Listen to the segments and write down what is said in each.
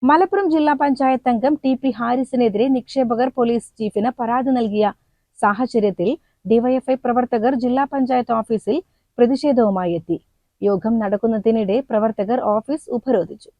മലപ്പുറം ജില്ലാ പഞ്ചായത്ത് അംഗം ടി.പി. ഹാരിസിനെതിരെ നിക്ഷേപകർ പോലീസ് ചീഫിന് പരാതി നൽകിയ സാഹചര്യത്തിൽ ഡിവൈഎഫ്ഐ പ്രവർത്തകർ ജില്ലാ പഞ്ചായത്ത് ഓഫീസിൽ പ്രതിഷേധവുമായി എത്തി. യോഗം നടക്കുന്നതിനിടെ പ്രവർത്തകർ ഓഫീസ് ഉപരോധിച്ചു.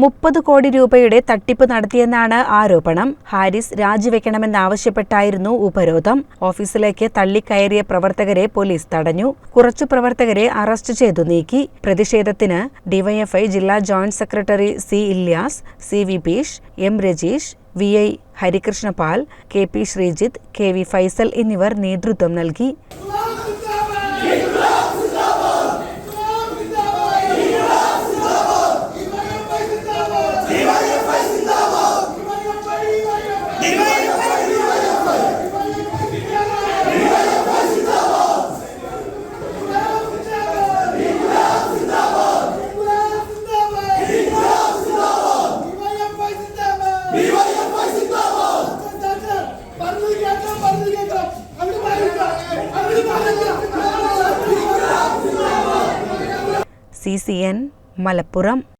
$30 കോടി രൂപയുടെ തട്ടിപ്പ് നടത്തിയെന്നാണ് ആരോപണം. ഹാരിസ് രാജിവെക്കണമെന്നാവശ്യപ്പെട്ടായിരുന്നു ഉപരോധം. ഓഫീസിലേക്ക് തള്ളിക്കയറിയ പ്രവർത്തകരെ പോലീസ് തടഞ്ഞു. കുറച്ചു പ്രവർത്തകരെ അറസ്റ്റ് ചെയ്തു നീക്കി. പ്രതിഷേധത്തിന് ഡിവൈഎഫ്ഐ ജില്ലാ joint secretary C Ilyas, C Vipeesh, M Rajeesh, V I. Harikrishnapal, K P. Sreejith, K V. Faisal എന്നിവർ നേതൃത്വം നൽകി. CCN മലപ്പുറം.